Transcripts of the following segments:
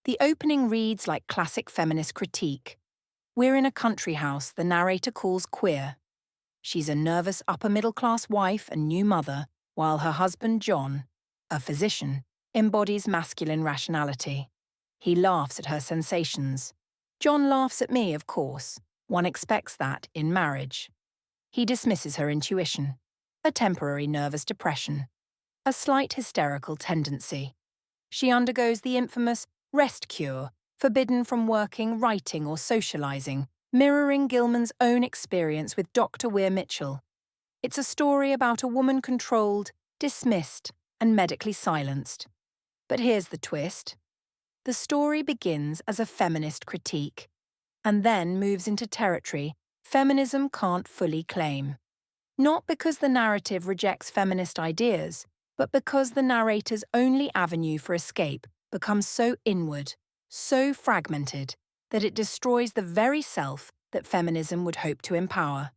The opening reads like classic feminist critique. We're in a country house the narrator calls queer. She's a nervous upper-middle-class wife and new mother, while her husband John, a physician, embodies masculine rationality. He laughs at her sensations. John laughs at me, of course. One expects that in marriage. He dismisses her intuition, a temporary nervous depression, a slight hysterical tendency. She undergoes the infamous rest cure, forbidden from working, writing or socializing, mirroring Gilman's own experience with Dr. Weir Mitchell. It's a story about a woman controlled, dismissed, and medically silenced. But here's the twist. The story begins as a feminist critique, and then moves into territory feminism can't fully claim. Not because the narrative rejects feminist ideas, but because the narrator's only avenue for escape becomes so inward, so fragmented, that it destroys the very self that feminism would hope to empower.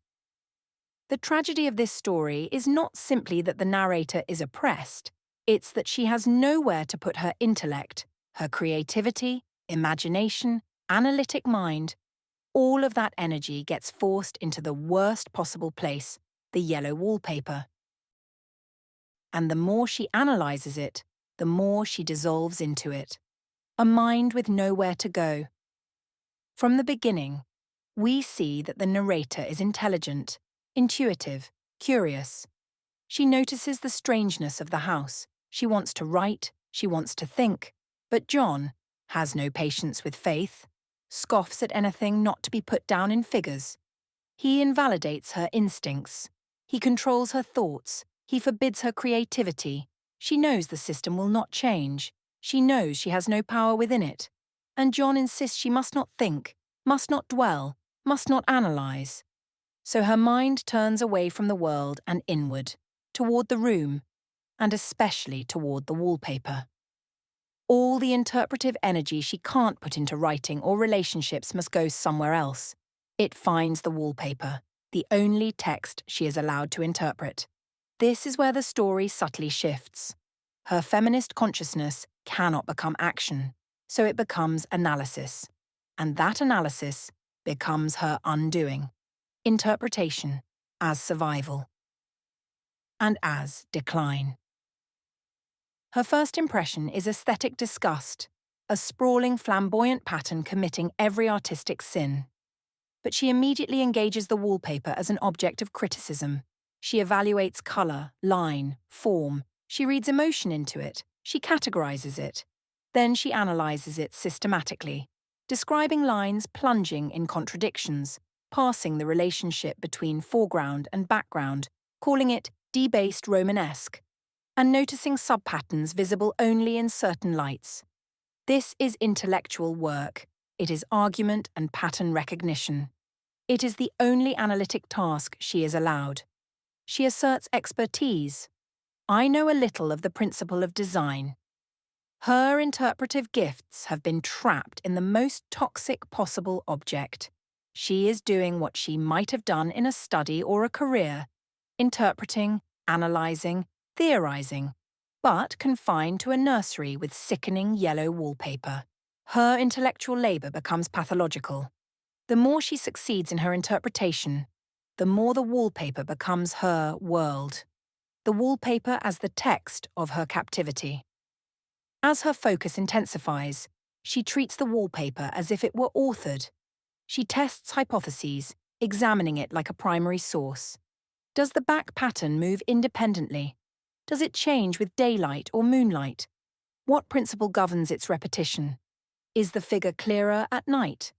The tragedy of this story is not simply that the narrator is oppressed, it's that she has nowhere to put her intellect, her creativity, imagination, analytic mind. All of that energy gets forced into the worst possible place, the yellow wallpaper. And the more she analyzes it, the more she dissolves into it. A mind with nowhere to go. From the beginning, we see that the narrator is intelligent, intuitive, curious. She notices the strangeness of the house. She wants to write, she wants to think. But John has no patience with faith, scoffs at anything not to be put down in figures. He invalidates her instincts. He controls her thoughts. He forbids her creativity. She knows the system will not change. She knows she has no power within it. And John insists she must not think, must not dwell, must not analyze. So her mind turns away from the world and inward, toward the room, and especially toward the wallpaper. All the interpretive energy she can't put into writing or relationships must go somewhere else. It finds the wallpaper, the only text she is allowed to interpret. This is where the story subtly shifts. Her feminist consciousness cannot become action, so it becomes analysis. And that analysis becomes her undoing. Interpretation as survival. And as decline. Her first impression is aesthetic disgust, a sprawling, flamboyant pattern committing every artistic sin. But she immediately engages the wallpaper as an object of criticism. She evaluates color, line, form. She reads emotion into it. She categorizes it. Then she analyzes it systematically, describing lines plunging in contradictions, parsing the relationship between foreground and background, calling it debased Romanesque, and noticing subpatterns visible only in certain lights. This is intellectual work. It is argument and pattern recognition. It is the only analytic task she is allowed. She asserts expertise. I know a little of the principle of design. Her interpretive gifts have been trapped in the most toxic possible object. She is doing what she might have done in a study or a career, interpreting, analyzing, theorizing, but confined to a nursery with sickening yellow wallpaper. Her intellectual labor becomes pathological. The more she succeeds in her interpretation, the more the wallpaper becomes her world. The wallpaper as the text of her captivity. As her focus intensifies, she treats the wallpaper as if it were authored. She tests hypotheses, examining it like a primary source. Does the back pattern move independently? Does it change with daylight or moonlight? What principle governs its repetition? Is the figure clearer at night?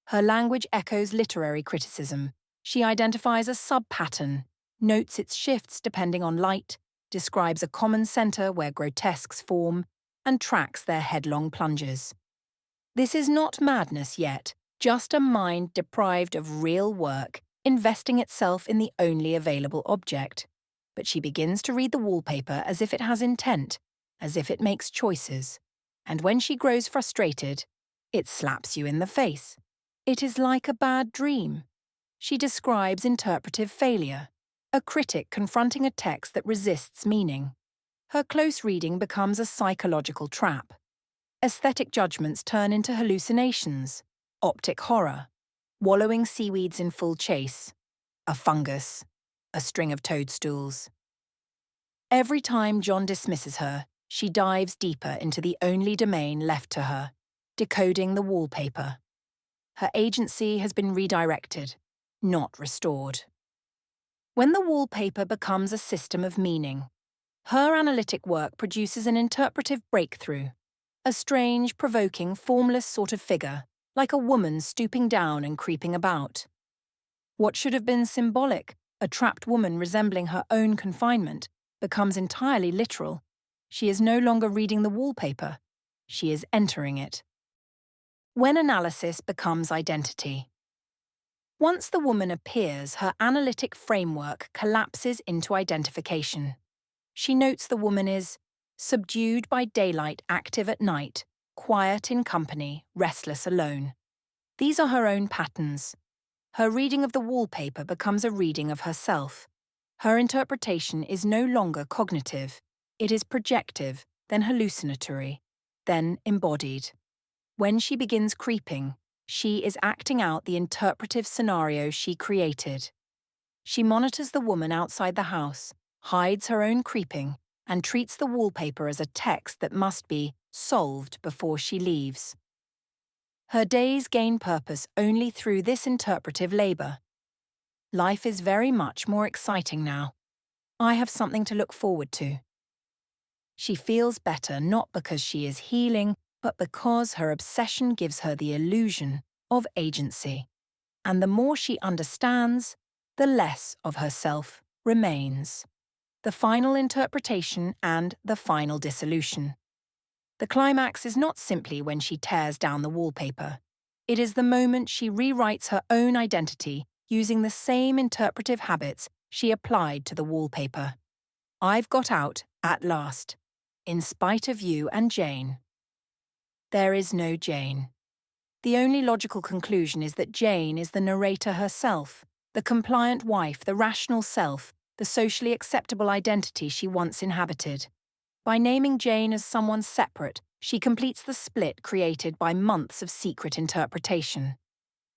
Her language echoes literary criticism. She identifies a sub-pattern, notes its shifts depending on light, describes a common center where grotesques form, and tracks their headlong plunges. This is not madness yet, just a mind deprived of real work, investing itself in the only available object. But she begins to read the wallpaper as if it has intent, as if it makes choices. And when she grows frustrated, it slaps you in the face. It is like a bad dream. She describes interpretive failure, a critic confronting a text that resists meaning. Her close reading becomes a psychological trap. aesthetic judgments turn into hallucinations, optic horror, wallowing seaweeds in full chase, a fungus, a string of toadstools. Every time John dismisses her, she dives deeper into the only domain left to her, decoding the wallpaper. Her agency has been redirected, not restored. When the wallpaper becomes a system of meaning, her analytic work produces an interpretive breakthrough, a strange, provoking, formless sort of figure, like a woman stooping down and creeping about. What should have been symbolic, a trapped woman resembling her own confinement, becomes entirely literal. She is no longer reading the wallpaper. She is entering it. When analysis becomes identity. Once the woman appears, her analytic framework collapses into identification. She notes the woman is subdued by daylight, active at night, quiet in company, restless alone. These are her own patterns. Her reading of the wallpaper becomes a reading of herself. Her interpretation is no longer cognitive. It is projective, then hallucinatory, then embodied. When she begins creeping, she is acting out the interpretive scenario she created. She monitors the woman outside the house, hides her own creeping, and treats the wallpaper as a text that must be solved before she leaves. Her days gain purpose only through this interpretive labor. Life is very much more exciting now. I have something to look forward to. She feels better not because she is healing, but because her obsession gives her the illusion of agency. And the more she understands, the less of herself remains. The final interpretation and the final dissolution. The climax is not simply when she tears down the wallpaper. It is the moment she rewrites her own identity using the same interpretive habits she applied to the wallpaper. I've got out, at last, in spite of you and Jane. There is no Jane. The only logical conclusion is that Jane is the narrator herself, the compliant wife, the rational self, the socially acceptable identity she once inhabited. By naming Jane as someone separate, she completes the split created by months of secret interpretation.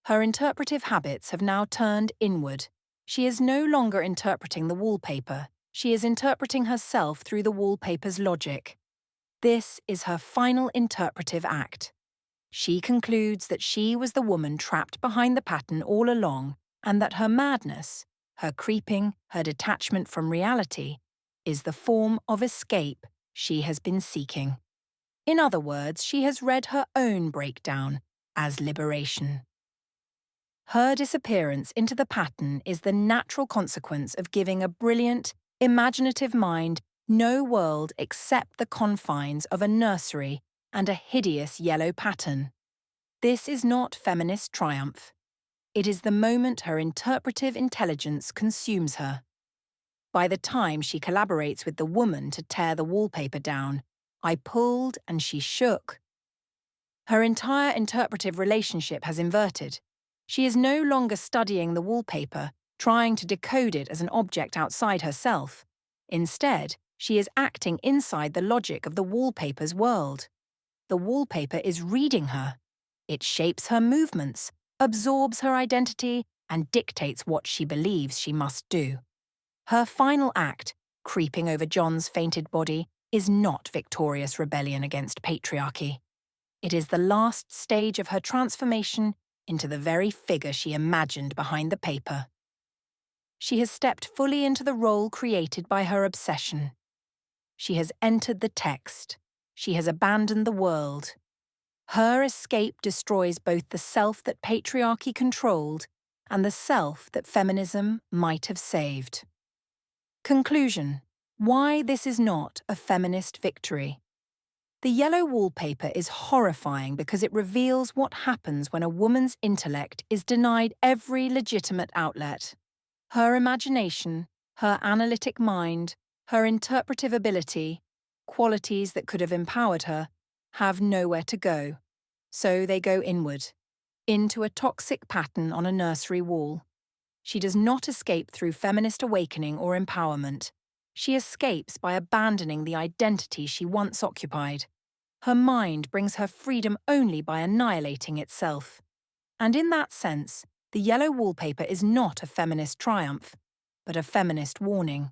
Her interpretive habits have now turned inward. She is no longer interpreting the wallpaper. She is interpreting herself through the wallpaper's logic. This is her final interpretive act. She concludes that she was the woman trapped behind the pattern all along, and that her madness, her creeping, her detachment from reality, is the form of escape she has been seeking. In other words, she has read her own breakdown as liberation. Her disappearance into the pattern is the natural consequence of giving a brilliant, imaginative mind no world except the confines of a nursery and a hideous yellow pattern. This is not feminist triumph. It is the moment her interpretive intelligence consumes her. By the time she collaborates with the woman to tear the wallpaper down, I pulled and she shook. Her entire interpretive relationship has inverted. She is no longer studying the wallpaper, trying to decode it as an object outside herself. Instead, she is acting inside the logic of the wallpaper's world. The wallpaper is reading her. It shapes her movements, absorbs her identity, and dictates what she believes she must do. Her final act, creeping over John's fainted body, is not victorious rebellion against patriarchy. It is the last stage of her transformation into the very figure she imagined behind the paper. She has stepped fully into the role created by her obsession. She has entered the text. She has abandoned the world. Her escape destroys both the self that patriarchy controlled and the self that feminism might have saved. Conclusion: why this is not a feminist victory. The yellow wallpaper is horrifying because it reveals what happens when a woman's intellect is denied every legitimate outlet. Her imagination, her analytic mind, her interpretive ability, qualities that could have empowered her, have nowhere to go. So they go inward, into a toxic pattern on a nursery wall. She does not escape through feminist awakening or empowerment. She escapes by abandoning the identity she once occupied. Her mind brings her freedom only by annihilating itself. And in that sense, the yellow wallpaper is not a feminist triumph, but a feminist warning.